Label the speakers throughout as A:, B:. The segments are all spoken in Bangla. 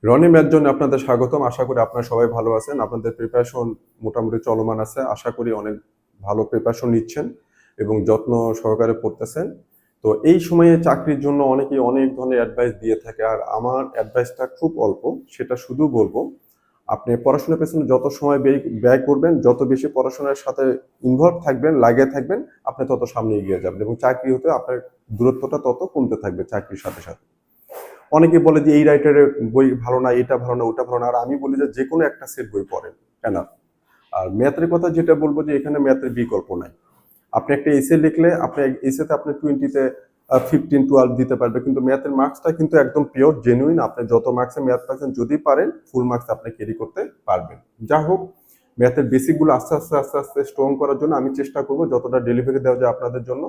A: রনি ম্যাথ জন্য আপনাদের স্বাগতম। আশা করি আপনারা সবাই ভালো আছেন। আপনাদের প্রিপারেশন মোটামুটি চলমান আছে। আশা করি অনেক ভালো প্রিপারেশন নিচ্ছেন এবং যত্ন সহকারে পড়তেছেন। তো এই সময়ে চাকরির জন্য অনেকেই অনেক ধরনের অ্যাডভাইস দিয়ে থাকে, আর আমার অ্যাডভাইসটা খুব অল্প। সেটা শুধু বলবো, আপনি পড়াশোনার পেছনে যত সময় ব্যয় করবেন, যত বেশি পড়াশোনার সাথে ইনভলভ থাকবেন, লাগিয়ে থাকবেন, আপনি তত সামনে এগিয়ে যাবেন এবং চাকরি হতে আপনার দূরত্বটা তত কমতে থাকবে চাকরির সাথে সাথে। অনেকে বলে যে এই রাইটারের বই ভালো না, এটা ভালো না, ওটা ভালো না, আর আমি বলি যে কোনো একটা সেট বই পড়েন কেন। আর ম্যাথের কথা যেটা বলবো, যে এখানে ম্যাথের বিকল্প নাই। আপনি একটা এসে লিখলে আপনি এসেতে আপনি 20-তে 15-12 দিতে পারবে, কিন্তু ম্যাথের মার্কসটা কিন্তু একদম পিওর জেনুইন। আপনি যত মার্কসে ম্যাথ পাচ্ছেন, যদি পারেন ফুল মার্কস আপনি ক্যারি করতে পারবেন। যা হোক, ম্যাথের বেসিকগুলো আস্তে আস্তে আস্তে আস্তে স্ট্রং করার জন্য আমি চেষ্টা করবো যতটা ডেলিভারি দেওয়া যায় আপনাদের জন্য।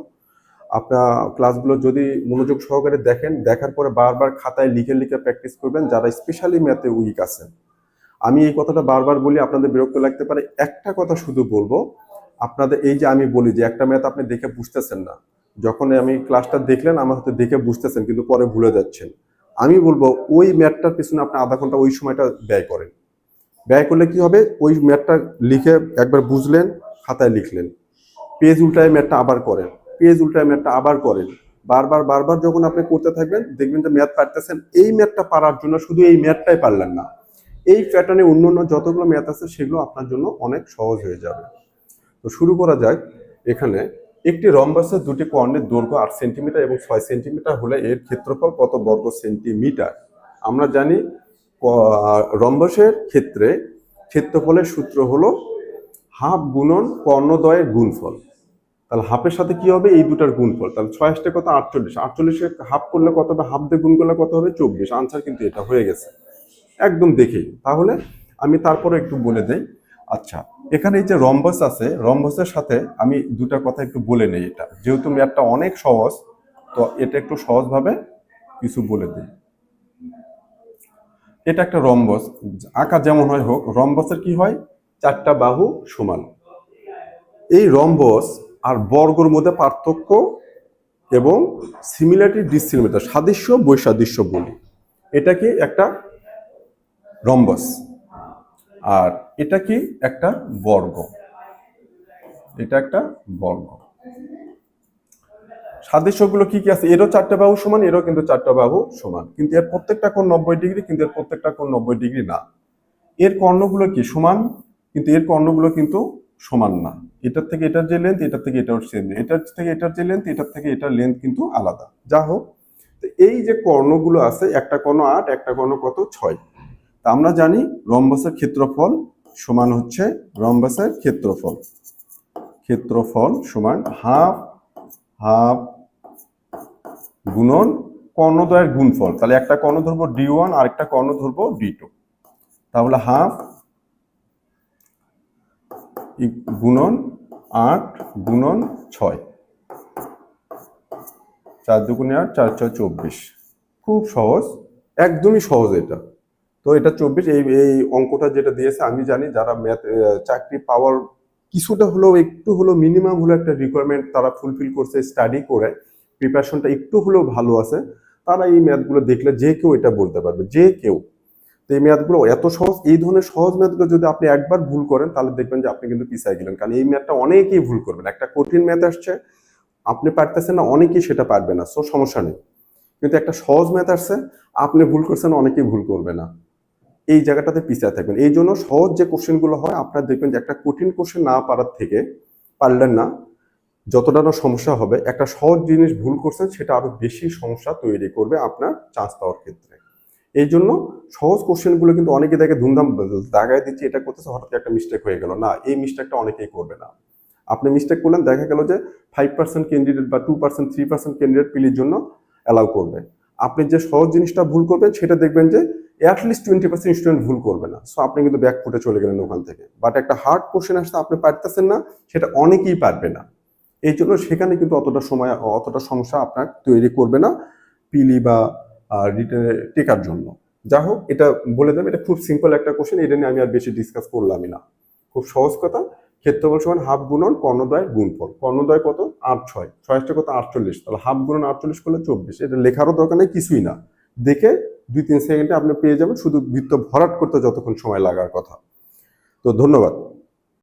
A: আপনার ক্লাসগুলো যদি মনোযোগ সহকারে দেখেন, দেখার পরে বারবার খাতায় লিখে লিখে প্র্যাকটিস করবেন, যারা স্পেশালি ম্যাথে উইক আছেন। আমি এই কথাটা বারবার বলি, আপনাদের বিরক্ত লাগতে পারে। একটা কথা শুধু বলবো, আপনাদের এই যে আমি বলি যে একটা ম্যাথ আপনি দেখে বুঝতেছেন না, যখন আমি ক্লাসটা দেখলেন আমার হয়তো দেখে বুঝতেছেন কিন্তু পরে ভুলে যাচ্ছেন, আমি বলবো ওই ম্যাথটার পিছনে আপনি আধা ঘন্টা ওই সময়টা ব্যয় করেন। ব্যয় করলে কি হবে, ওই ম্যাথটা লিখে একবার বুঝলেন, খাতায় লিখলেন, পেজ উল্টায় ম্যাথটা আবার করেন, পেজ উল্টায় ম্যাথটা আবার করেন। বারবার বারবার যখন আপনি করতে থাকবেন, দেখবেন যে ম্যাথ পারতেছেন। এই ম্যাথটা পারার জন্য শুধু এই ম্যাথটাই পারলেন না, এই প্যাটার্নে অন্য অন্য যতগুলো ম্যাথ আছে সেগুলো আপনার জন্য অনেক সহজ হয়ে যাবে। তো শুরু করা যাক। এখানে একটি রম্বাসের দুটি কর্ণের দৈর্ঘ্য 8 সেন্টিমিটার এবং 6 সেন্টিমিটার হলে এর ক্ষেত্রফল কত বর্গ সেন্টিমিটার? আমরা জানি রম্বাসের ক্ষেত্রে ক্ষেত্রফলের সূত্র হলো হাফ গুণন কর্ণদ্বয়ের গুণফল। তাহলে হাফের সাথে কি হবে, এই দুটার গুণফল। তাহলে 6 আসতে কত, 48। 48 হাফ করলে কত হবে, হাফ দিয়ে গুণ করলে কত হবে, 24। আনসার কিন্তু এটা হয়ে গেছে একদম দেখেই। তাহলে আমি তারপরে একটু বলে দেই। আচ্ছা, এখানে এই যে রম্বাস আছে, রম্বাসের সাথে আমি দুটা কথা একটু বলে নেই। এটা যেহেতু ম্যাথটা অনেক সহজ, তো এটা একটু সহজভাবে কিছু বলে দিই। এটা একটা রম্বস আঁকা যেমন হয় হোক, রম্বসের কি হয়, চারটা বাহু সমান। এই রম্বস আর বর্গর মধ্যে পার্থক্য এবং সিমিলারিটি ডিসিমিলারিটি, সাদৃশ্য বৈসাদৃশ্য বলি। এটা কি একটা রম্বস, আর এটা কি একটা বর্গ। এটা একটা বর্গ। সাদৃশ্যগুলো কি কি আছে, এরও চারটা বাহু সমান, এরও কিন্তু চারটা বাহু সমান, কিন্তু এর প্রত্যেকটা কোণ 90 ডিগ্রি, কিন্তু এর প্রত্যেকটা কোণ 90 ডিগ্রি না। এর কর্ণগুলো কি সমান, কিন্তু এর কর্ণগুলো কিন্তু সমান না। এটার থেকে এটার যে লেন্থ, এটার থেকে এটার সেম, এটার থেকে এটার যে লেন্থ, এটার থেকে এটার লেন্থ কিন্তু আলাদা। যা হোক, এই যে কর্ণগুলো আছে, একটা কর্ণ 8, একটা কর্ণ কত, 6। তা আমরা জানি রম্বসের ক্ষেত্রফল সমান হচ্ছে, রম্বসের ক্ষেত্রফল ক্ষেত্রফল সমান হাফ হাফ গুণন কর্ণদ্বয়ের গুণফল। তাহলে একটা কর্ণ ধরবো D1 আর একটা কর্ণ ধরবো D2। তাহলে হাফ গুণন 8 গুণন 6, 4 দুগুণে 8, 4 6 24। খুব সহজ, একদমই সহজ এটা। তো এটা 24। এই এই অঙ্কটা যেটা দিয়েছে, আমি জানি যারা ম্যাথ চাকরি পাওয়ার কিছুটা হলেও, একটু হলেও, মিনিমাম হলো একটা রিকোয়ারমেন্ট তারা ফুলফিল করছে, স্টাডি করে প্রিপারেশনটা একটু হলেও ভালো আছে, তারা এই ম্যাথগুলো দেখলে যে কেউ এটা বলতে পারবে, যে কেউ। তো এই ম্যাথগুলো এত সহজ, এই ধরনের সহজ ম্যাথগুলো যদি আপনি একবার ভুল করেন, তাহলে দেখবেন যে আপনি কিন্তু পিছিয়ে গেলেন। কারণ এই ম্যাথটা অনেকেই ভুল করবেন। একটা কঠিন ম্যাথ আসছে, আপনি পারতেছেন না, অনেকেই সেটা পারবে না, সো সমস্যা নেই। কিন্তু একটা সহজ ম্যাথ আসছে, আপনি ভুল করছেন, অনেকেই ভুল করবে না, এই জায়গাটাতে পিছিয়ে থাকবেন। এই জন্য সহজ যে কোশ্চেনগুলো হয়, আপনার দেখবেন যে একটা কঠিন কোশ্চেন না পারার থেকে, পারলেন না, যতটা না সমস্যা হবে, একটা সহজ জিনিস ভুল করছেন, সেটা আরো বেশি সমস্যা তৈরি করবে আপনার চান্স পাওয়ার ক্ষেত্রে। এই জন্য সহজ কোশ্চেনগুলো কিন্তু অনেকে দেখে ধুমধাম দাগায় দিচ্ছে, এটা করতেছে, হঠাৎ একটা মিস্টেক হয়ে গেল না, এই মিস্টেকটা অনেকেই করবে না। আপনি মিস্টেক করলেন, দেখা গেল যে 5% ক্যান্ডিডেট বা 2% 3% ক্যান্ডিডেট পিলির জন্য অ্যালাউ করবে। আপনি যে সহজ জিনিসটা ভুল করবেন, সেটা দেখবেন যে অ্যাটলিস্ট 20% স্টুডেন্ট ভুল করবে না, সো আপনি কিন্তু ব্যাক ফুটে চলে গেলেন ওখান থেকে। বাট একটা হার্ড কোশ্চেন আসতে আপনি পারতেছেন না, সেটা অনেকেই পারবে না। এই জন্য সেখানে কিন্তু অতটা সময়, অতটা সমস্যা আপনার তৈরি করবে না পিলি বা রিটেনে টেকার জন্য। যা হোক, এটা বলে দেবেন, এটা খুব সিম্পল একটা কোশ্চেন, এটা নিয়ে আমি আর বেশি ডিসকাস করলামই না। খুব সহজ কথা, ক্ষেত্রফল সমান হাফ গুণন কর্ণদ্বয়ের গুণফল। কর্ণদ্বয় কত, 8 6, 6 কত 48, তাহলে হাফ গুণন 48 করলে 24। এটা লেখারও দরকার নেই, কিছুই না, দেখে 2-3 সেকেন্ডে আপনি পেয়ে যাবেন, শুধু বৃত্ত ভরাট করতে যতক্ষণ সময় লাগার কথা। তো ধন্যবাদ।